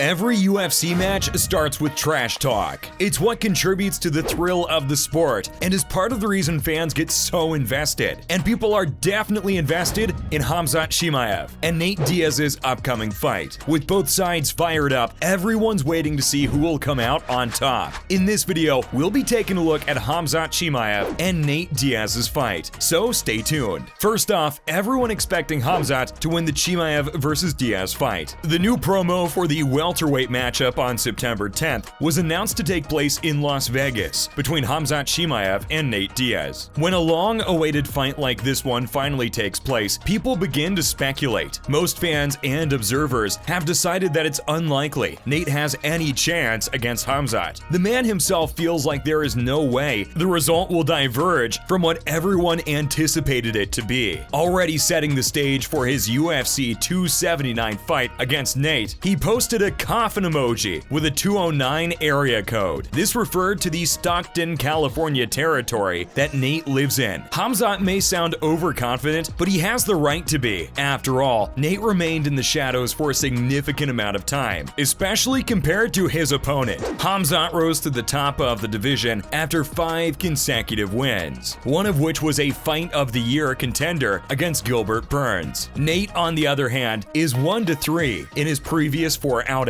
Every UFC match starts with trash talk. It's what contributes to the thrill of the sport and is part of the reason fans get so invested. And people are definitely invested in Khamzat Chimaev and Nate Diaz's upcoming fight. With both sides fired up, everyone's waiting to see who will come out on top. In this video, we'll be taking a look at Khamzat Chimaev and Nate Diaz's fight, so stay tuned. First off, everyone expecting Khamzat to win the Chimaev versus Diaz fight. The new promo for the welterweight matchup on September 10th was announced to take place in Las Vegas between Khamzat Chimaev and Nate Diaz. When a long-awaited fight like this one finally takes place, people begin to speculate. Most fans and observers have decided that it's unlikely Nate has any chance against Khamzat. The man himself feels like there is no way the result will diverge from what everyone anticipated it to be. Already setting the stage for his UFC 279 fight against Nate, he posted a coffin emoji with a 209 area code. This referred to the Stockton, California territory that Nate lives in. Khamzat may sound overconfident, but he has the right to be. After all, Nate remained in the shadows for a significant amount of time, especially compared to his opponent. Khamzat rose to the top of the division after 5 consecutive wins, one of which was a Fight of the Year contender against Gilbert Burns. Nate, on the other hand, is 1-3 in his previous 4 outings.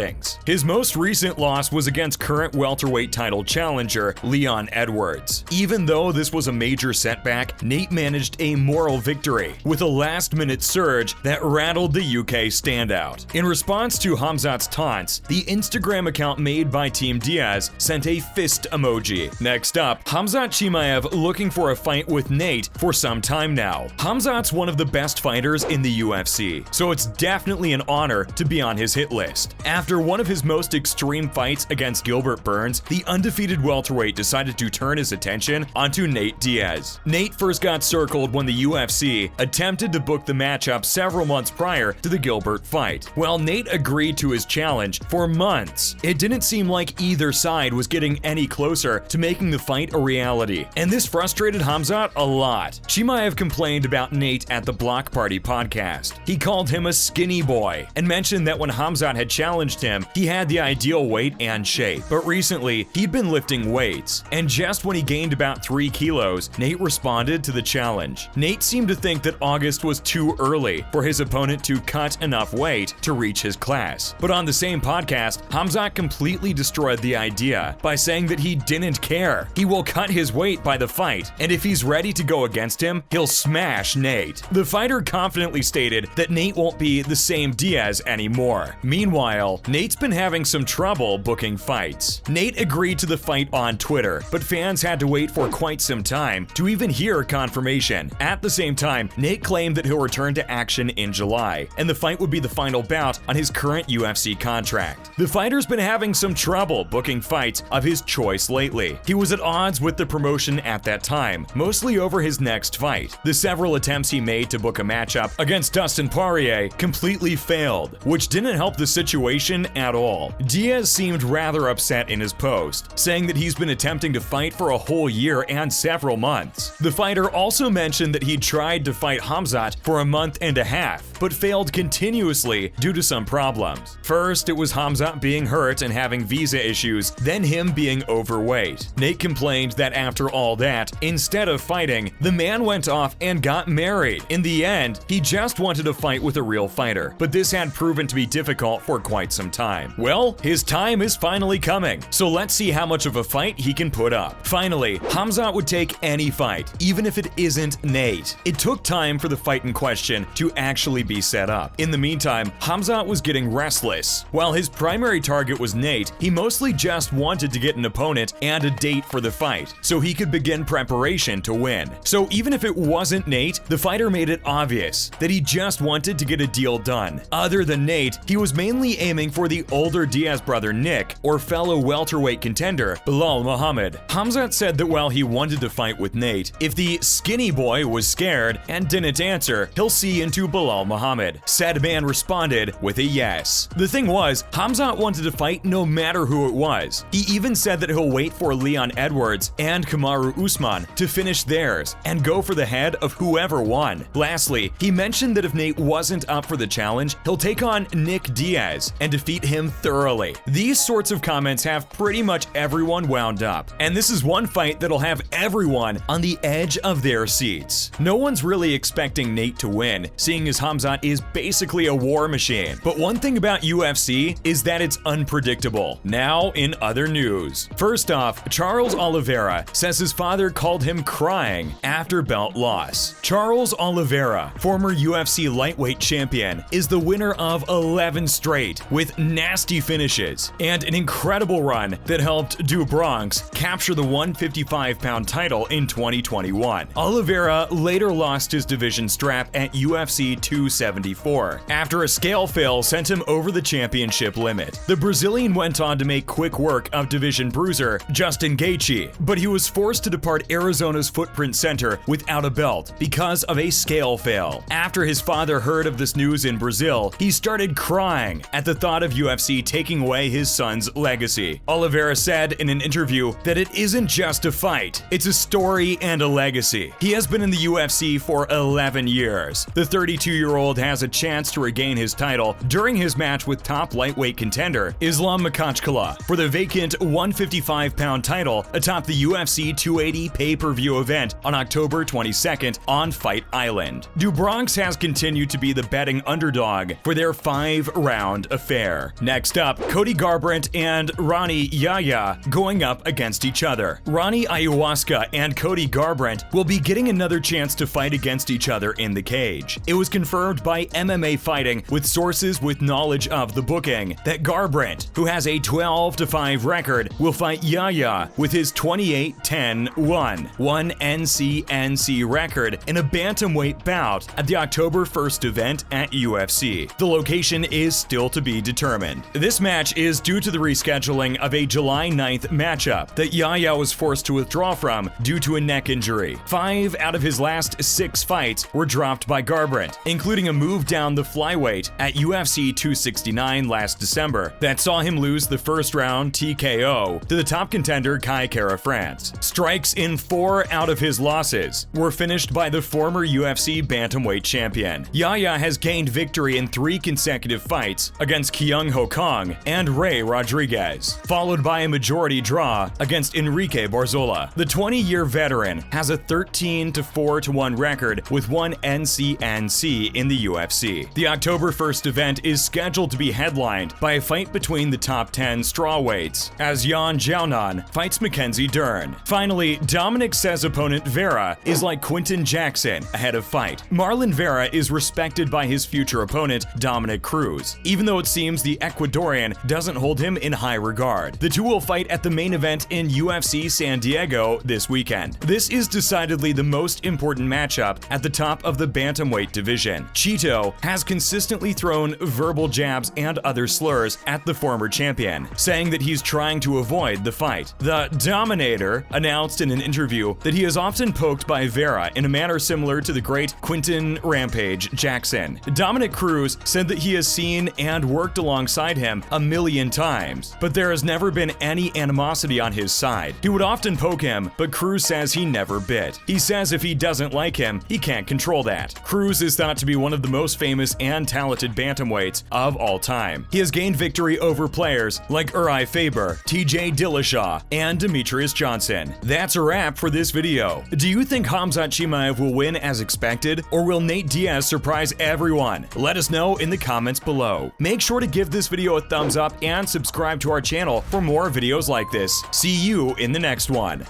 His most recent loss was against current welterweight title challenger Leon Edwards. Even though this was a major setback, Nate managed a moral victory with a last-minute surge that rattled the UK standout. In response to Khamzat's taunts, the Instagram account made by Team Diaz sent a fist emoji. Next up, Khamzat Chimaev looking for a fight with Nate for some time now. Khamzat's one of the best fighters in the UFC, so it's definitely an honor to be on his hit list. After one of his most extreme fights against Gilbert Burns, the undefeated welterweight decided to turn his attention onto Nate Diaz. Nate first got circled when the UFC attempted to book the matchup several months prior to the Gilbert fight. While Nate agreed to his challenge for months, it didn't seem like either side was getting any closer to making the fight a reality, and this frustrated Khamzat a lot. Chimaev complained about Nate at the Block Party podcast. He called him a skinny boy and mentioned that when Khamzat had challenged him, he had the ideal weight and shape. But recently, he'd been lifting weights, and just when he gained about 3 kilos, Nate responded to the challenge. Nate seemed to think that August was too early for his opponent to cut enough weight to reach his class. But on the same podcast, Khamzat completely destroyed the idea by saying that he didn't care. He will cut his weight by the fight, and if he's ready to go against him, he'll smash Nate. The fighter confidently stated that Nate won't be the same Diaz anymore. Meanwhile, Nate's been having some trouble booking fights. Nate agreed to the fight on Twitter, but fans had to wait for quite some time to even hear confirmation. At the same time, Nate claimed that he'll return to action in July, and the fight would be the final bout on his current UFC contract. The fighter's been having some trouble booking fights of his choice lately. He was at odds with the promotion at that time, mostly over his next fight. The several attempts he made to book a matchup against Dustin Poirier completely failed, which didn't help the situation at all. Diaz seemed rather upset in his post, saying that he's been attempting to fight for a whole year and several months. The fighter also mentioned that he tried to fight Khamzat for a month and a half, but failed continuously due to some problems. First, it was Khamzat being hurt and having visa issues, then him being overweight. Nate complained that after all that, instead of fighting, the man went off and got married. In the end, he just wanted to fight with a real fighter, but this had proven to be difficult for quite some time. Well, his time is finally coming, so let's see how much of a fight he can put up. Finally, Khamzat would take any fight, even if it isn't Nate. It took time for the fight in question to actually be set up. In the meantime, Khamzat was getting restless. While his primary target was Nate, he mostly just wanted to get an opponent and a date for the fight, so he could begin preparation to win. So even if it wasn't Nate, the fighter made it obvious that he just wanted to get a deal done. Other than Nate, he was mainly aiming for the older Diaz brother Nick, or fellow welterweight contender Belal Muhammad. Khamzat said that while he wanted to fight with Nate, if the skinny boy was scared and didn't answer, he'll see into Belal Muhammad. Said man responded with a yes. The thing was, Khamzat wanted to fight no matter who it was. He even said that he'll wait for Leon Edwards and Kamaru Usman to finish theirs and go for the head of whoever won. Lastly, he mentioned that if Nate wasn't up for the challenge, he'll take on Nick Diaz, and defeat him thoroughly. These sorts of comments have pretty much everyone wound up, and this is one fight that'll have everyone on the edge of their seats. No one's really expecting Nate to win, seeing as Khamzat is basically a war machine. But one thing about UFC is that it's unpredictable. Now, in other news. First off, Charles Oliveira says his father called him crying after belt loss. Charles Oliveira, former UFC lightweight champion, is the winner of 11 straight with nasty finishes and an incredible run that helped Do Bronx capture the 155-pound title in 2021. Oliveira later lost his division strap at UFC 274 after a scale fail sent him over the championship limit. The Brazilian went on to make quick work of division bruiser Justin Gaethje, but he was forced to depart Arizona's Footprint Center without a belt because of a scale fail. After his father heard of this news in Brazil, he started crying at the thought of UFC taking away his son's legacy. Oliveira said in an interview that it isn't just a fight, it's a story and a legacy. He has been in the UFC for 11 years. The 32-year-old has a chance to regain his title during his match with top lightweight contender Islam Makhachev for the vacant 155-pound title atop the UFC 280 pay-per-view event on October 22nd on Fight Island. Do Bronx has continued to be the betting underdog for their 5-round affair. Next up, Cody Garbrandt and Ronnie Yahya going up against each other. Ronnie Ayahuasca and Cody Garbrandt will be getting another chance to fight against each other in the cage. It was confirmed by MMA Fighting with sources with knowledge of the booking that Garbrandt, who has a 12-5 record, will fight Yahya with his 28-10-1 NCNC record in a bantamweight bout at the October 1st event at UFC. The location is still to be determined. This match is due to the rescheduling of a July 9th matchup that Yahya was forced to withdraw from due to a neck injury. 5 out of his last 6 fights were dropped by Garbrandt, including a move down the flyweight at UFC 269 last December that saw him lose the first round TKO to the top contender Kai Kara France. Strikes in 4 out of his losses were finished by the former UFC bantamweight champion. Yahya has gained victory in 3 consecutive fights against Kyung Ho Kong and Ray Rodriguez, followed by a majority draw against Enrique Barzola. The 20-year veteran has a 13-4-1 record with 1 NCNC in the UFC. The October 1st event is scheduled to be headlined by a fight between the top 10 strawweights, as Yan Xiaonan fights Mackenzie Dern. Finally, Dominic says opponent Vera is like Quinton Jackson ahead of fight. Marlon Vera is respected by his future opponent, Dominic Cruz, even though it seems the Ecuadorian doesn't hold him in high regard. The two will fight at the main event in UFC San Diego this weekend. This is decidedly the most important matchup at the top of the bantamweight division. Cheeto has consistently thrown verbal jabs and other slurs at the former champion, saying that he's trying to avoid the fight. The Dominator announced in an interview that he is often poked by Vera in a manner similar to the great Quinton Rampage Jackson. Dominic Cruz said that he has seen and worked alongside him a million times, but there has never been any animosity on his side. He would often poke him, but Cruz says he never bit. He says if he doesn't like him, he can't control that. Cruz is thought to be one of the most famous and talented bantamweights of all time. He has gained victory over players like Uri Faber, TJ Dillashaw, and Demetrius Johnson. That's a wrap for this video. Do you think Khamzat Chimaev will win as expected, or will Nate Diaz surprise everyone? Let us know in the comments below. Make sure to give this video a thumbs up and subscribe to our channel for more videos like this. See you in the next one.